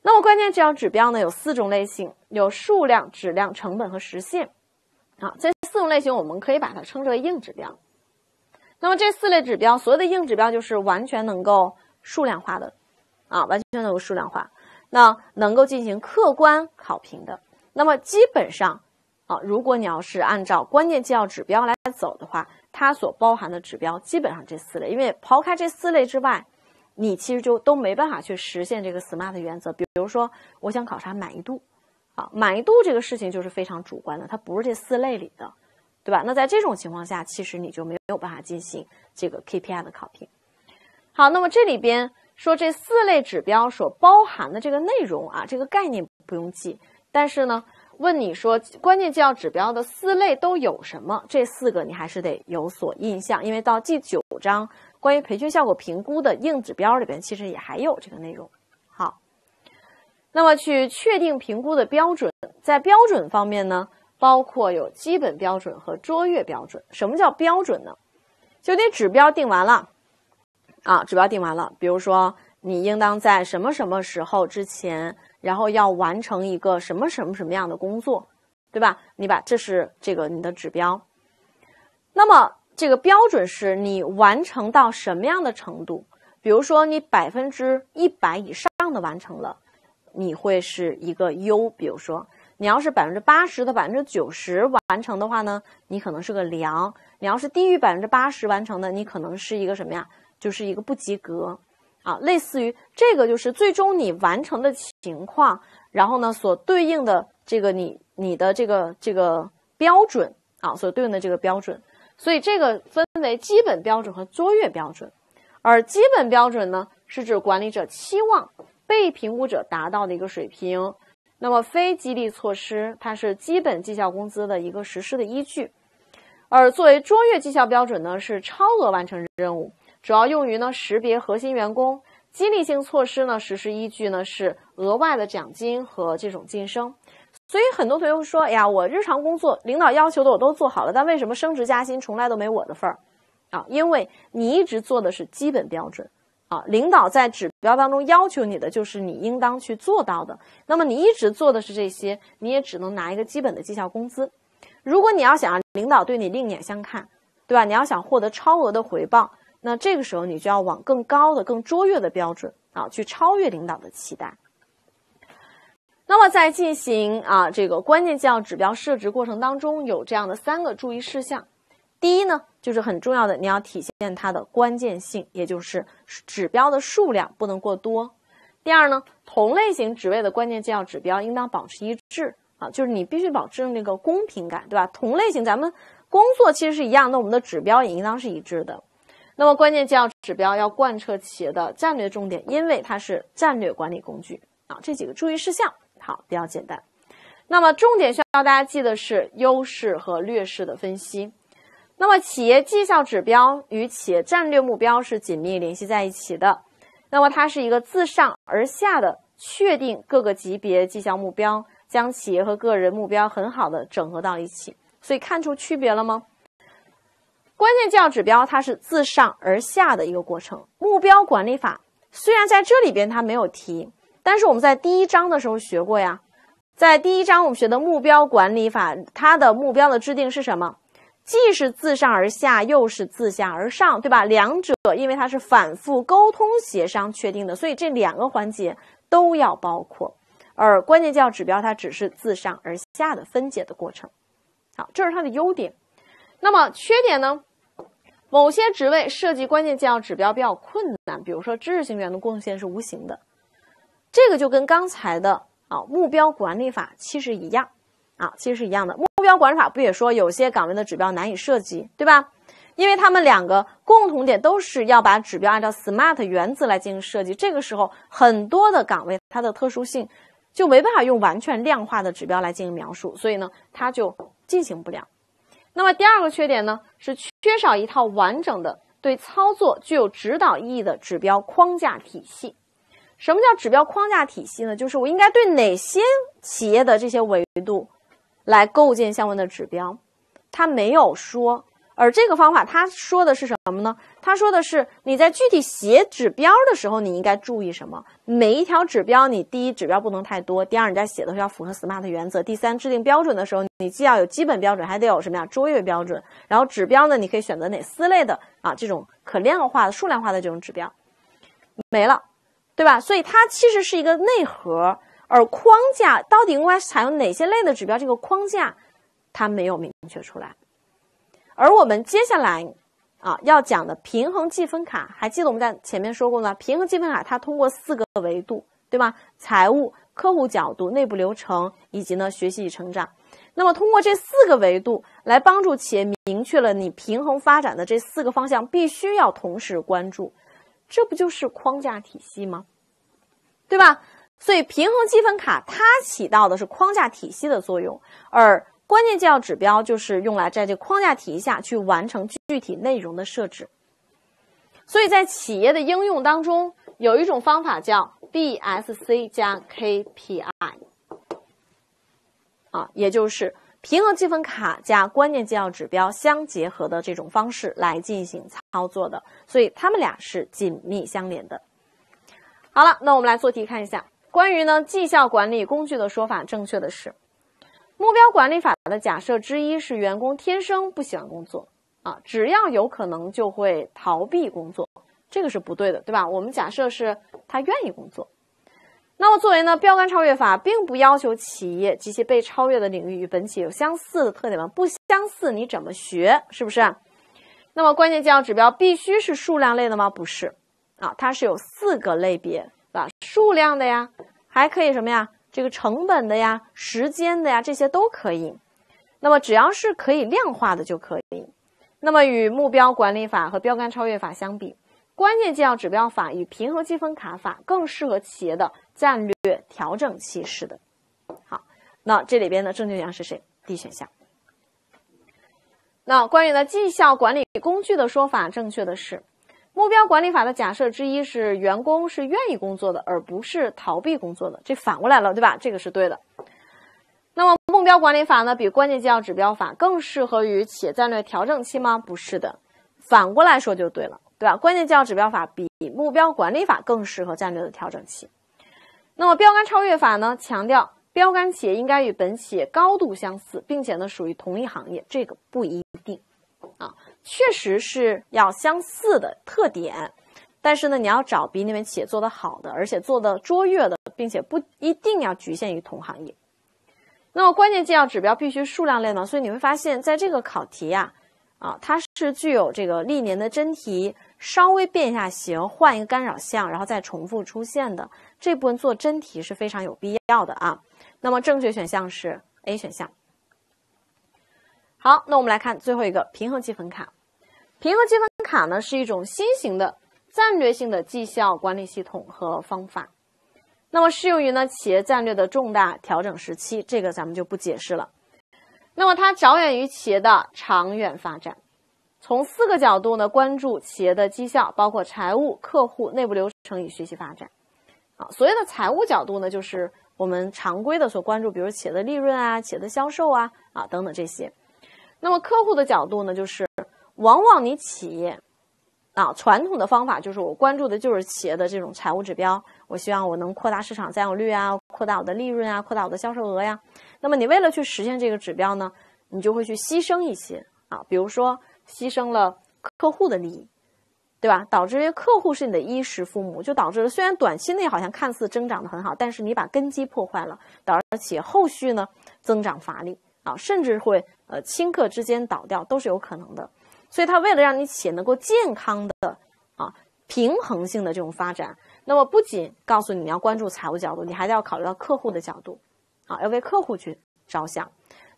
那么关键绩效指标呢，有4种类型，有数量、质量、成本和实现。这4种类型我们可以把它称之为硬指标。那么这4类指标，所有的硬指标就是完全能够数量化的，完全能够数量化，那能够进行客观考评的。那么基本上，如果你要是按照关键绩效指标来走的话，它所包含的指标基本上这4类，因为抛开这4类之外，你其实就都没办法去实现这个 SMART 原则。比如说，我想考察满意度，满意度这个事情就是非常主观的，它不是这4类里的，对吧？那在这种情况下，其实你就没有办法进行这个 KPI 的考评。好，那么这里边说这4类指标所包含的这个内容这个概念不用记，但是呢，问你说关键绩效指标的4类都有什么？这4个你还是得有所印象，因为到第9章。关于培训效果评估的硬指标里边，其实也还有这个内容。好，那么去确定评估的标准，在标准方面呢，包括有基本标准和卓越标准。什么叫标准呢？就你指标定完了，指标定完了，比如说你应当在什么什么时候之前，然后要完成一个什么什么样的工作，对吧？这是这个你的指标。那么这个标准是你完成到什么样的程度？比如说你100%以上的完成了，你会是一个优。比如说你要是80%的90%完成的话呢，你可能是个良。你要是低于80%完成的，你可能是一个什么呀？就是一个不及格类似于这个就是最终你完成的情况，然后呢所对应的这个你的这个标准所对应的这个标准。所以这个分为基本标准和卓越标准，而基本标准呢，是指管理者期望被评估者达到的一个水平。那么非激励措施，它是基本绩效工资的一个实施的依据。而作为卓越绩效标准呢，是超额完成任务，主要用于呢识别核心员工。激励性措施呢，实施依据呢是额外的奖金和这种晋升。所以很多同学会说，哎呀，我日常工作领导要求的我都做好了，但为什么升职加薪从来都没我的份儿？因为你一直做的是基本标准领导在指标当中要求你的就是你应当去做到的，那么你一直做的是这些，你也只能拿一个基本的绩效工资。如果你要想让领导对你另眼相看，对吧？你要想获得超额的回报，那这个时候你就要往更高的、更卓越的标准去超越领导的期待。那么在进行这个关键绩效指标设置过程当中，有这样的3个注意事项。第一呢，就是很重要的，你要体现它的关键性，也就是指标的数量不能过多。第二呢，同类型职位的关键绩效指标应当保持一致就是你必须保证那个公平感，对吧？同类型咱们工作其实是一样，那我们的指标也应当是一致的。那么关键绩效指标要贯彻企业的战略重点，因为它是战略管理工具这几个注意事项好，比较简单。那么重点需要大家记的是优势和劣势的分析。那么企业绩效指标与企业战略目标是紧密联系在一起的。那么它是一个自上而下的确定各个级别绩效目标，将企业和个人目标很好的整合到一起。所以看出区别了吗？关键绩效指标它是自上而下的一个过程。目标管理法虽然在这里边它没有提，但是我们在第1章的时候学过呀。在第1章我们学的目标管理法，它的目标的制定是什么？既是自上而下，又是自下而上，对吧？两者因为它是反复沟通协商确定的，所以这2个环节都要包括。而关键绩效指标它只是自上而下的分解的过程。好，这是它的优点。那么缺点呢？某些职位设计关键绩效指标比较困难，比如说知识型员的贡献是无形的。这个就跟刚才的目标管理法其实一样其实是一样的。目标管理法不也说有些岗位的指标难以设计，对吧？因为他们两个共同点都是要把指标按照 SMART 原则来进行设计，这个时候很多的岗位它的特殊性就没办法用完全量化的指标来进行描述，所以呢它就进行不了。那么第二个缺点呢是缺少一套完整的对操作具有指导意义的指标框架体系。什么叫指标框架体系呢？就是我应该对哪些企业的这些维度来构建相关的指标，它没有说。而这个方法它说的是什么呢？它说的是你在具体写指标的时候你应该注意什么。每一条指标，你第一指标不能太多，第二你在写的时候要符合 SMART 原则，第三制定标准的时候你既要有基本标准还得有什么呀？卓越标准。然后指标呢你可以选择哪4类的这种可量化的数量化的这种指标。没了，对吧？所以它其实是一个内核，而框架到底应该采用哪些类的指标，这个框架它没有明确出来。而我们接下来要讲的平衡计分卡，还记得我们在前面说过吗？平衡计分卡它通过4个维度，对吧？财务、客户角度、内部流程以及呢学习与成长。那么通过这4个维度来帮助企业明确了你平衡发展的这4个方向必须要同时关注，这不就是框架体系吗？对吧？所以平衡计分卡它起到的是框架体系的作用，而关键绩效指标就是用来在这个框架体系下去完成具体内容的设置。所以在企业的应用当中，有一种方法叫 BSC 加 KPI， 也就是平衡计分卡加关键绩效指标相结合的这种方式来进行操作的，所以它们俩是紧密相连的。好了，那我们来做题看一下，关于呢绩效管理工具的说法，正确的是目标管理法的假设之一是员工天生不喜欢工作只要有可能就会逃避工作，这个是不对的，对吧？我们假设是他愿意工作。那么作为呢标杆超越法并不要求企业及其被超越的领域与本企业有相似的特点吗？不相似你怎么学，是不是？那么关键绩效指标必须是数量类的吗？不是它是有4个类别数量的呀，还可以什么呀？这个成本的呀，时间的呀，这些都可以。那么只要是可以量化的就可以。那么与目标管理法和标杆超越法相比，关键绩效指标法与平衡计分卡法更适合企业的战略调整期式的。好，那这里边的正确选项是谁？ D 选项。那关于呢绩效管理工具的说法，正确的是目标管理法的假设之一是员工是愿意工作的，而不是逃避工作的，这反过来了，对吧？这个是对的。那么目标管理法呢，比关键绩效指标法更适合于企业战略调整期吗？不是的，反过来说就对了，对吧？关键绩效指标法比目标管理法更适合战略的调整期。那么标杆超越法呢，强调标杆企业应该与本企业高度相似，并且呢属于同一行业，这个不一定确实是要相似的特点，但是呢你要找比你们企业做得好的，而且做得卓越的，并且不一定要局限于同行业。那么关键绩效指标必须数量类呢，所以你会发现在这个考题它是具有这个历年的真题，稍微变一下形，换一个干扰项，然后再重复出现的这部分做真题是非常有必要的那么正确选项是 A 选项。好，那我们来看最后一个平衡计分卡。平衡计分卡呢是一种新型的战略性的绩效管理系统和方法，那么适用于呢企业战略的重大调整时期，这个咱们就不解释了。那么它着眼于企业的长远发展，从4个角度呢关注企业的绩效，包括财务、客户、内部流程与学习发展所谓的财务角度呢，就是我们常规的所关注，比如企业的利润企业的销售等等这些。那么客户的角度呢，就是往往你企业传统的方法就是我关注的就是企业的这种财务指标，我希望我能扩大市场占有率扩大我的利润扩大我的销售额那么你为了去实现这个指标呢，你就会去牺牲一些比如说牺牲了客户的利益，对吧？导致客户是你的衣食父母，就导致了虽然短期内好像看似增长的很好，但是你把根基破坏了，导致企业后续呢增长乏力甚至会顷刻之间倒掉，都是有可能的。所以它为了让你企业能够健康的平衡性的这种发展，那么不仅告诉你要关注财务角度，你还要考虑到客户的角度要为客户去着想。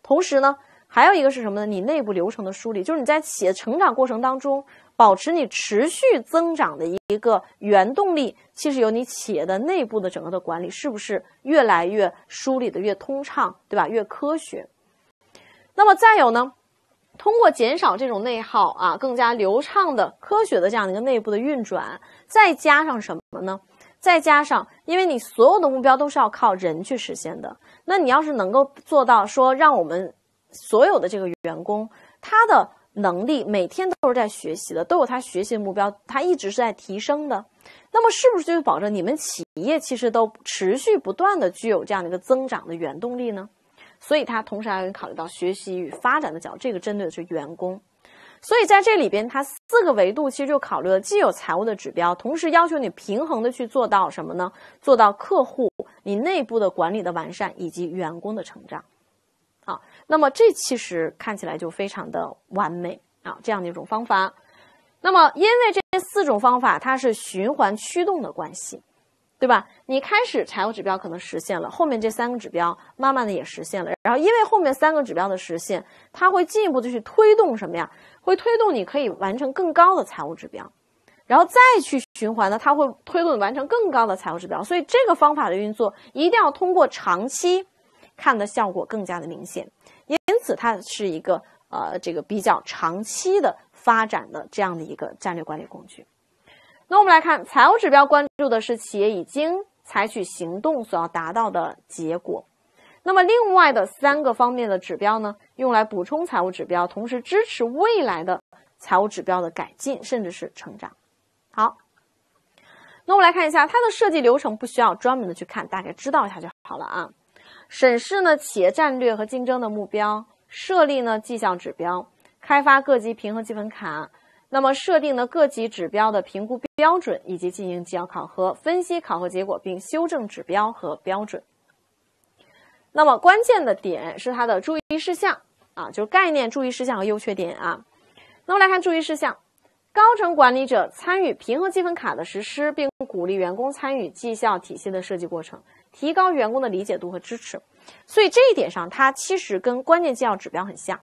同时呢还有一个是什么呢？你内部流程的梳理，就是你在企业成长过程当中，保持你持续增长的一个原动力，其实由你企业的内部的整个的管理是不是越来越梳理的越通畅，对吧？越科学。那么再有呢，通过减少这种内耗啊，更加流畅的科学的这样的一个内部的运转，再加上什么呢？再加上，因为你所有的目标都是要靠人去实现的，那你要是能够做到说，让我们所有的这个员工，他的能力每天都是在学习的，都有他学习的目标，他一直是在提升的，那么是不是就保证你们企业其实都持续不断的具有这样的一个增长的原动力呢？所以它同时还要考虑到学习与发展的角度，这个针对的是员工。所以在这里边，它4个维度其实就考虑了既有财务的指标，同时要求你平衡的去做到什么呢？做到客户你内部的管理的完善以及员工的成长。啊，那么这其实看起来就非常的完美啊，这样的一种方法。那么因为这4种方法它是循环驱动的关系，对吧？你开始财务指标可能实现了，后面这3个指标慢慢的也实现了，然后因为后面3个指标的实现，它会进一步的去推动什么呀？会推动你可以完成更高的财务指标，然后再去循环呢，它会推动你完成更高的财务指标。所以这个方法的运作一定要通过长期看的效果更加的明显，因此它是一个这个比较长期的发展的这样的一个战略管理工具。那我们来看财务指标，关注的是企业已经采取行动所要达到的结果。那么另外的3个方面的指标呢，用来补充财务指标，同时支持未来的财务指标的改进，甚至是成长。好，那我们来看一下它的设计流程，不需要专门的去看，大概知道一下就好了啊。审视呢企业战略和竞争的目标，设立呢绩效指标，开发各级评核积分卡，那么设定呢各级指标的评估标准，以及进行绩效考核，分析考核结果并修正指标和标准。那么关键的点是它的注意事项啊，就是概念、注意事项和优缺点啊。那么来看注意事项，高层管理者参与评核积分卡的实施，并鼓励员工参与绩效体系的设计过程，提高员工的理解度和支持。所以这一点上，它其实跟关键绩效指标很像。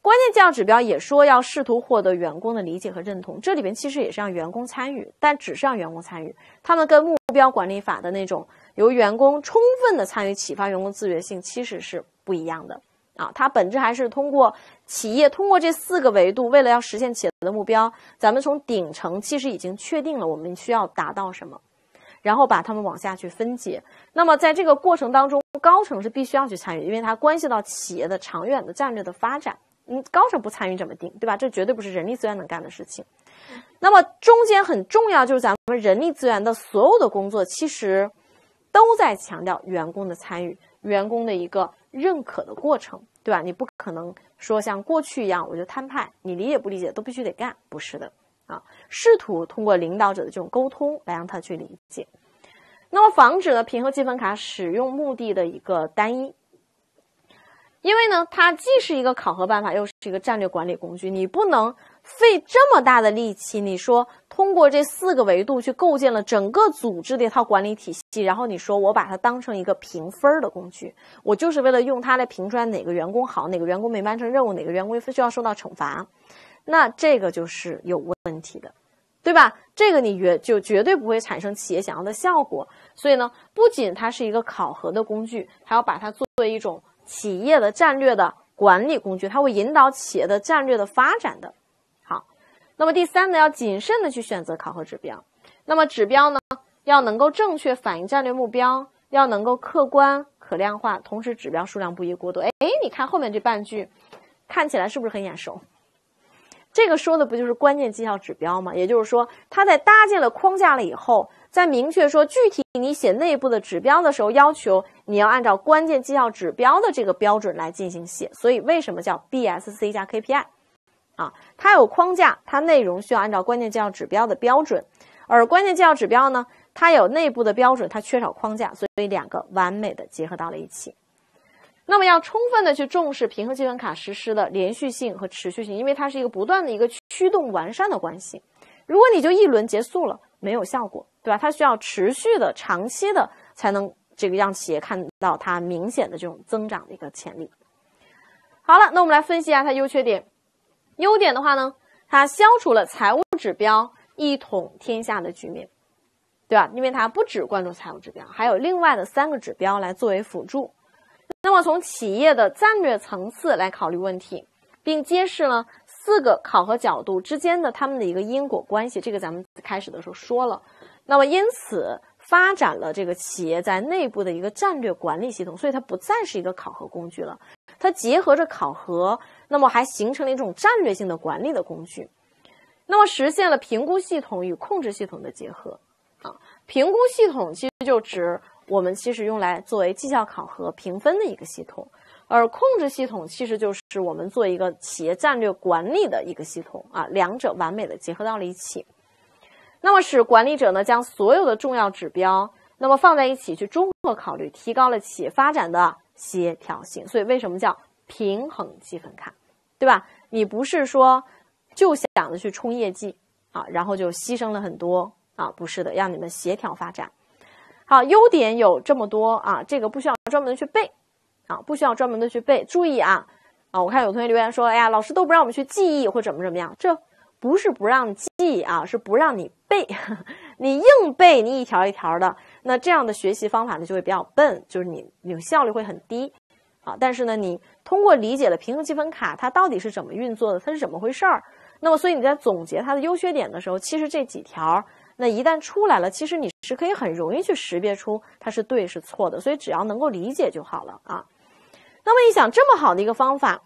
关键绩效指标也说要试图获得员工的理解和认同，这里边其实也是让员工参与，但只是让员工参与，他们跟目标管理法的那种由员工充分的参与启发员工自觉性其实是不一样的啊。它本质还是通过企业通过这4个维度，为了要实现企业的目标，咱们从顶层其实已经确定了我们需要达到什么，然后把它们往下去分解。那么在这个过程当中，高层是必须要去参与，因为它关系到企业的长远的战略的发展。高层不参与怎么定，对吧？这绝对不是人力资源能干的事情。那么中间很重要，就是咱们人力资源的所有的工作，其实都在强调员工的参与，员工的一个认可的过程，对吧？你不可能说像过去一样，我就摊派，你理解不理解都必须得干，不是的啊。试图通过领导者的这种沟通来让他去理解。那么防止呢评核积分卡使用目的的一个单一。因为呢，它既是一个考核办法，又是一个战略管理工具，你不能费这么大的力气，你说通过这4个维度去构建了整个组织的一套管理体系，然后你说我把它当成一个评分的工具，我就是为了用它来评出来哪个员工好，哪个员工没完成任务，哪个员工需要受到惩罚，那这个就是有问题的，对吧？这个你就绝对不会产生企业想要的效果。所以呢，不仅它是一个考核的工具，还要把它作为一种企业的战略的管理工具，它会引导企业的战略的发展的。好，那么第3呢，要谨慎的去选择考核指标。那么指标呢，要能够正确反映战略目标，要能够客观可量化，同时指标数量不宜过多。你看后面这半句，看起来是不是很眼熟？这个说的不就是关键绩效指标吗？也就是说，它在搭建了框架了以后，在明确说具体你写内部的指标的时候，要求你要按照关键绩效指标的这个标准来进行写。所以为什么叫 BSC 加 KPI 啊？它有框架，它内容需要按照关键绩效指标的标准，而关键绩效指标呢，它有内部的标准，它缺少框架，所以2个完美的结合到了一起。那么要充分的去重视评核积分卡实施的连续性和持续性，因为它是一个不断的一个驱动完善的关系。如果你就一轮结束了，没有效果，对吧？它需要持续的、长期的，才能这个让企业看到它明显的这种增长的一个潜力。好了，那我们来分析一下它优缺点。优点的话呢，它消除了财务指标一统天下的局面，对吧？因为它不只关注财务指标，还有另外的3个指标来作为辅助。那么从企业的战略层次来考虑问题，并揭示了4个考核角度之间的它们的一个因果关系，这个咱们开始的时候说了。那么因此发展了这个企业在内部的一个战略管理系统，所以它不再是一个考核工具了，它结合着考核，那么还形成了一种战略性的管理的工具。那么实现了评估系统与控制系统的结合啊。评估系统其实就指我们其实用来作为绩效考核评分的一个系统，而控制系统其实就是我们做一个企业战略管理的一个系统啊，两者完美的结合到了一起。那么使管理者呢将所有的重要指标那么放在一起去综合考虑，提高了企业发展的协调性。所以为什么叫平衡积分卡，对吧？你不是说就想着去冲业绩啊，然后就牺牲了很多啊，不是的，让你们协调发展。好，优点有这么多啊，这个不需要专门的去背啊，不需要专门的去背。注意啊，我看有同学留言说，哎呀，老师都不让我们去记忆或怎么样，这不是不让记啊，是不让你背。你硬背，你一条一条的，那这样的学习方法呢就会比较笨，就是你效率会很低啊。但是呢，你通过理解了平衡积分卡它到底是怎么运作的，它是怎么回事儿，那么所以你在总结它的优缺点的时候，其实这几条那一旦出来了，其实你是可以很容易去识别出它是对是错的，所以只要能够理解就好了啊。那么你想这么好的一个方法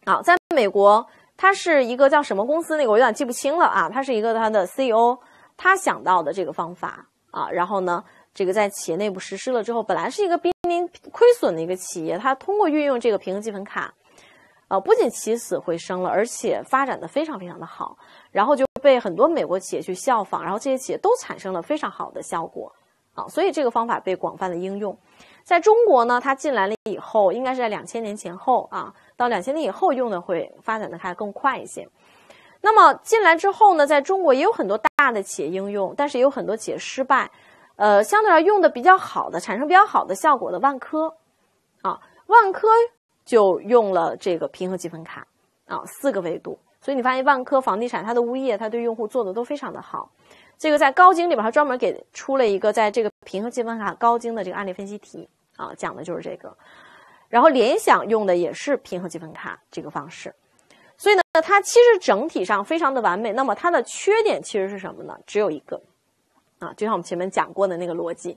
啊，在美国它是一个叫什么公司，那个我有点记不清了啊，它是一个它的 CEO 他想到的这个方法啊，然后呢这个在企业内部实施了之后，本来是一个濒临亏损的一个企业，它通过运用这个平衡积分卡不仅起死回生了，而且发展的非常非常的好，然后就被很多美国企业去效仿，然后这些企业都产生了非常好的效果啊，所以这个方法被广泛的应用。在中国呢，它进来了以后，应该是在2000年前后啊，到2000年以后用的会发展的还更快一些。那么进来之后呢，在中国也有很多大的企业应用，但是也有很多企业失败。相对来用的比较好的，产生比较好的效果的万科啊，万科就用了这个平衡积分卡啊，4个维度。所以你发现万科房地产它的物业，它对用户做的都非常的好。这个在高精里边，它专门给出了一个在这个平衡积分卡高精的这个案例分析题啊，讲的就是这个。然后联想用的也是平衡积分卡这个方式。所以呢，它其实整体上非常的完美。那么它的缺点其实是什么呢？只有一个啊，就像我们前面讲过的那个逻辑，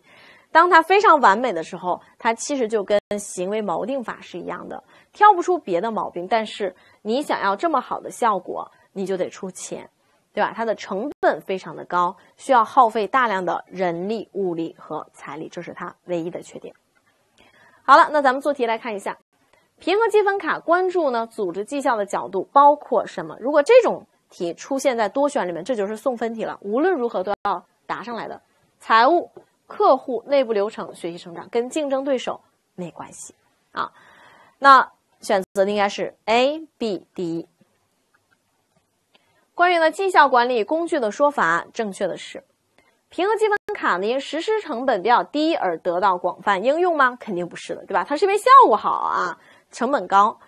当它非常完美的时候，它其实就跟行为锚定法是一样的，挑不出别的毛病，但是你想要这么好的效果，你就得出钱，对吧？它的成本非常的高，需要耗费大量的人力、物力和财力，这是它唯一的缺点。好了，那咱们做题来看一下。平衡积分卡关注呢组织绩效的角度包括什么？如果这种题出现在多选里面，这就是送分题了，无论如何都要答上来的。财务、客户、内部流程、学习成长，跟竞争对手没关系啊。那选择的应该是 A、B、D。关于呢绩效管理工具的说法，正确的是平衡积分卡呢因实施成本比较低而得到广泛应用吗？肯定不是的，对吧？它是因为效果好啊，成本高。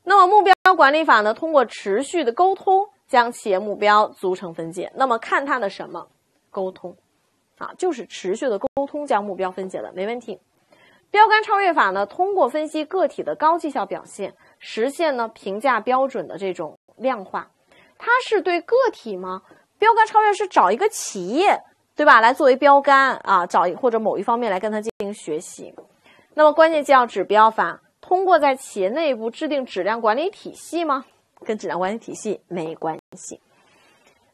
那么目标管理法呢，通过持续的沟通将企业目标组成分解。那么看它的什么？沟通啊，就是持续的沟通将目标分解的，没问题。标杆超越法呢，通过分析个体的高绩效表现，实现呢评价标准的这种量化。它是对个体吗？标杆超越是找一个企业，对吧？来作为标杆啊，找或者某一方面来跟它进行学习。那么关键绩效指标法，通过在企业内部制定质量管理体系吗？跟质量管理体系没关系。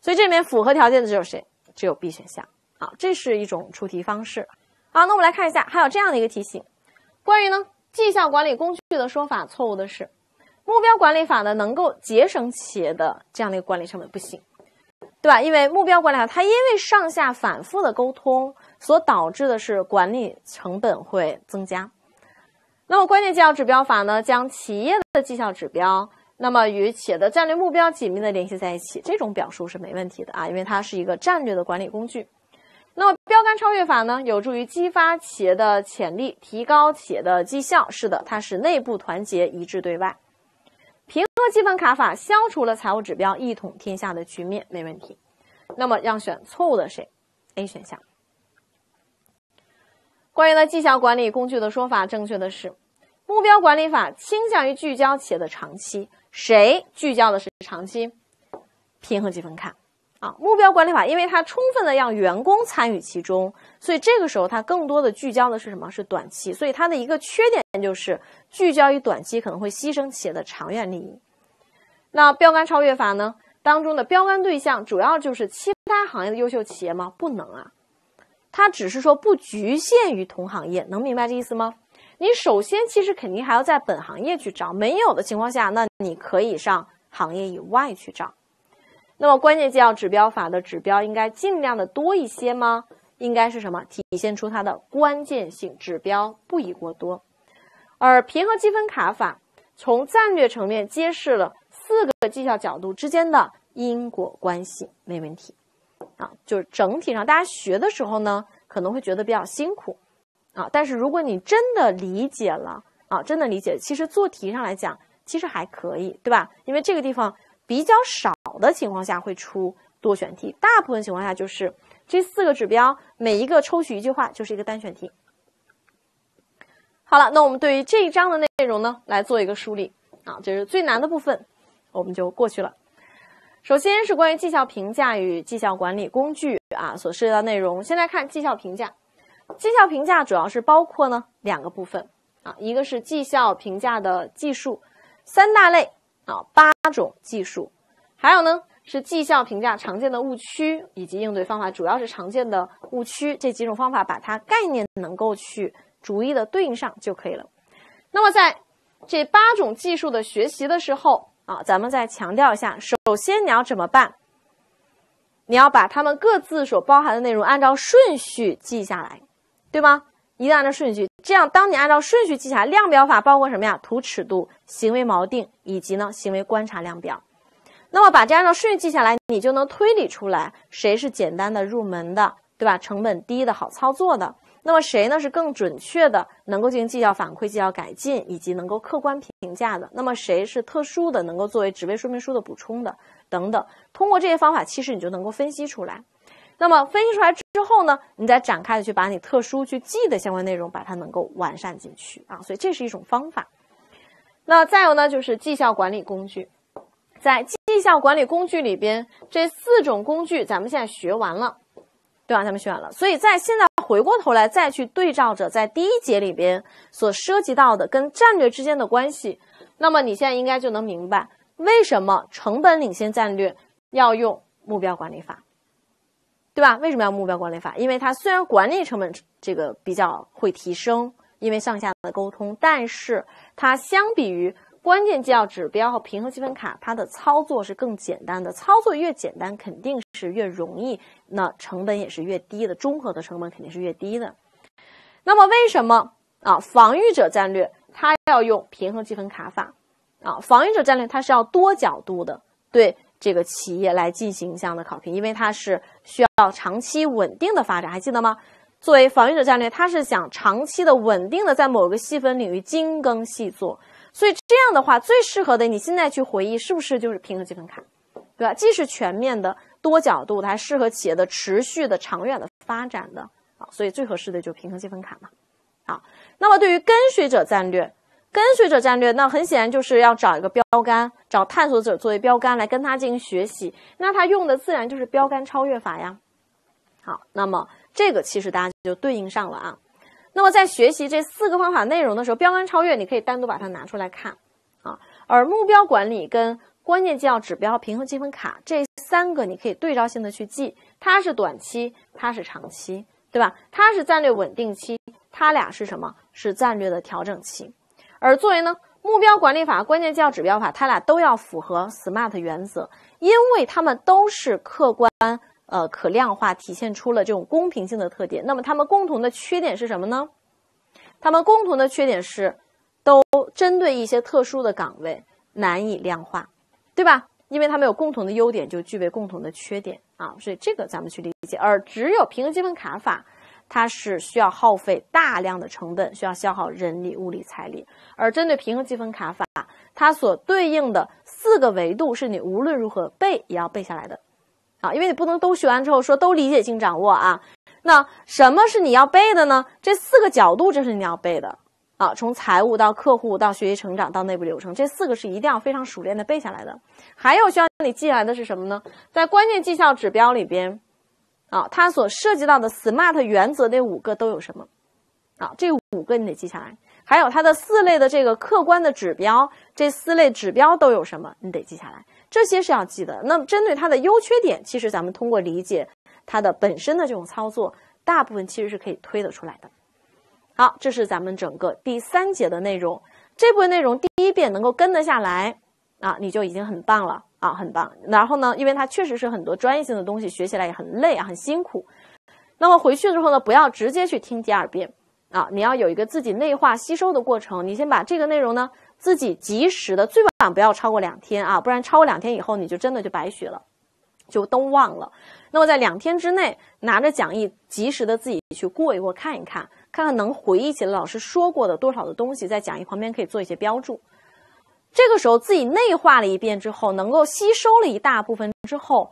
所以这里面符合条件的只有谁？只有 B 选项啊，这是一种出题方式。好，那我们来看一下，还有这样的一个题型，关于呢绩效管理工具的说法，错误的是目标管理法呢能够节省企业的这样的一个管理成本，不行，对吧？因为目标管理法它因为上下反复的沟通所导致的是管理成本会增加。那么关键绩效指标法呢，将企业的绩效指标那么与企业的战略目标紧密的联系在一起，这种表述是没问题的啊，因为它是一个战略的管理工具。那么标杆超越法呢，有助于激发企业的潜力，提高企业的绩效。是的，它是内部团结一致对外积分卡法消除了财务指标一统天下的局面，没问题。那么让选错误的谁 ？A 选项。关于呢绩效管理工具的说法，正确的是目标管理法倾向于聚焦企业的长期，谁聚焦的是长期？平衡积分卡啊，目标管理法因为它充分的让员工参与其中，所以这个时候它更多的聚焦的是什么？是短期，所以它的一个缺点就是聚焦于短期可能会牺牲企业的长远利益。那标杆超越法呢？当中的标杆对象主要就是其他行业的优秀企业吗？不能啊，它只是说不局限于同行业，能明白这意思吗？你首先其实肯定还要在本行业去找，没有的情况下，那你可以上行业以外去找。那么关键绩效指标法的指标应该尽量的多一些吗？应该是什么？体现出它的关键性，指标不宜过多。而平衡积分卡法从战略层面揭示了4个绩效角度之间的因果关系，没问题啊。就是整体上大家学的时候呢，可能会觉得比较辛苦啊，但是如果你真的理解了啊，真的理解，其实做题上来讲，其实还可以，对吧？因为这个地方比较少的情况下会出多选题，大部分情况下就是这4个指标每一个抽取一句话就是一个单选题。好了，那我们对于这一章的内容呢来做一个梳理啊，这是最难的部分，我们就过去了。首先是关于绩效评价与绩效管理工具啊所涉及到内容。先来看绩效评价，绩效评价主要是包括呢2个部分啊，一个是绩效评价的技术，3大类啊，8种技术，还有呢是绩效评价常见的误区以及应对方法，主要是常见的误区这几种方法，把它概念能够去逐一的对应上就可以了。那么在这8种技术的学习的时候啊，咱们再强调一下，首先你要怎么办？你要把它们各自所包含的内容按照顺序记下来，对吗？一定按照顺序，这样当你按照顺序记下来，量表法包括什么呀？图尺度、行为锚定以及呢行为观察量表。那么把这按照顺序记下来，你就能推理出来谁是简单的入门的，对吧？成本低的好操作的。那么谁呢是更准确的，能够进行绩效反馈、绩效改进以及能够客观评价的？那么谁是特殊的，能够作为职位说明书的补充的等等。通过这些方法，其实你就能够分析出来。那么分析出来之后呢，你再展开的去把你特殊去记的相关内容，把它能够完善进去啊。所以这是一种方法。那再有呢，就是绩效管理工具。在绩效管理工具里边，这4种工具咱们现在学完了，对吧？咱们学完了，所以在现在回过头来再去对照着在第1节里边所涉及到的跟战略之间的关系，那么你现在应该就能明白为什么成本领先战略要用目标管理法，对吧？为什么要目标管理法？因为它虽然管理成本这个比较会提升，因为上下的沟通，但是它相比于关键绩效指标和平衡积分卡，它的操作是更简单的，操作越简单肯定是越容易，那成本也是越低的，综合的成本肯定是越低的。那么为什么啊防御者战略它要用平衡积分卡法啊？防御者战略它是要多角度的对这个企业来进行这样的考评，因为它是需要长期稳定的发展，还记得吗？作为防御者战略，它是想长期的稳定的在某个细分领域精耕细作，所以这样的话最适合的你现在去回忆是不是就是平衡积分卡，对吧？既是全面的多角度的，还适合企业的持续的长远的发展的啊，所以最合适的就是平衡积分卡嘛。好，那么对于跟随者战略，那很显然就是要找一个标杆，找探索者作为标杆来跟他进行学习，那他用的自然就是标杆超越法呀。好，那么这个其实大家就对应上了啊。那么在学习这4个方法内容的时候，标杆超越你可以单独把它拿出来看啊，而目标管理跟关键绩效指标、平衡积分卡这3个你可以对照性的去记，它是短期，它是长期，对吧？它是战略稳定期，它俩是什么？是战略的调整期。而作为呢目标管理法、关键绩效指标法，它俩都要符合 SMART 原则，因为它们都是客观可量化，体现出了这种公平性的特点。那么它们共同的缺点是什么呢？它们共同的缺点是都针对一些特殊的岗位难以量化，对吧？因为它们有共同的优点，就具备共同的缺点啊，所以这个咱们去理解。而只有平衡积分卡法，它是需要耗费大量的成本，需要消耗人力、物力、财力。而针对平衡积分卡法，它所对应的4个维度是你无论如何背也要背下来的啊，因为你不能都学完之后说都理解性掌握啊。那什么是你要背的呢？这4个角度这是你要背的啊，从财务到客户到学习成长到内部流程，这4个是一定要非常熟练的背下来的。还有需要你记下来的是什么呢？在关键绩效指标里边啊，它所涉及到的 SMART 原则那5个都有什么啊？这5个你得记下来。还有它的4类的这个客观的指标，这4类指标都有什么？你得记下来，这些是要记的。那么针对它的优缺点，其实咱们通过理解它的本身的这种操作，大部分其实是可以推得出来的。好，这是咱们整个第3节的内容。这部分内容第一遍能够跟得下来啊，你就已经很棒了啊，很棒。然后呢，因为它确实是很多专业性的东西，学起来也很累啊，很辛苦。那么回去之后呢，不要直接去听第2遍啊，你要有一个自己内化吸收的过程。你先把这个内容呢，自己及时的，最晚不要超过2天啊，不然超过2天以后，你就真的就白学了，就都忘了。那么在2天之内，拿着讲义及时的自己去过一过，看一看，看看能回忆起来老师说过的多少的东西，在讲义旁边可以做一些标注。这个时候自己内化了一遍之后，能够吸收了一大部分之后，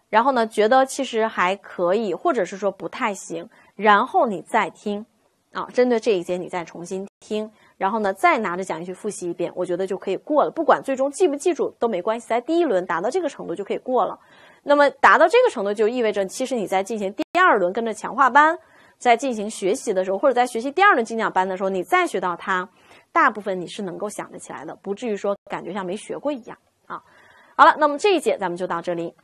然后呢，觉得其实还可以，或者是说不太行，然后你再听啊，针对这一节你再重新听，然后呢再拿着讲义去复习一遍，我觉得就可以过了。不管最终记不记住都没关系，在第1轮达到这个程度就可以过了。那么达到这个程度就意味着，其实你在进行第2轮跟着强化班，在进行学习的时候，或者在学习第2轮精讲班的时候，你再学到它，大部分你是能够想得起来的，不至于说感觉像没学过一样啊。好了，那么这一节咱们就到这里。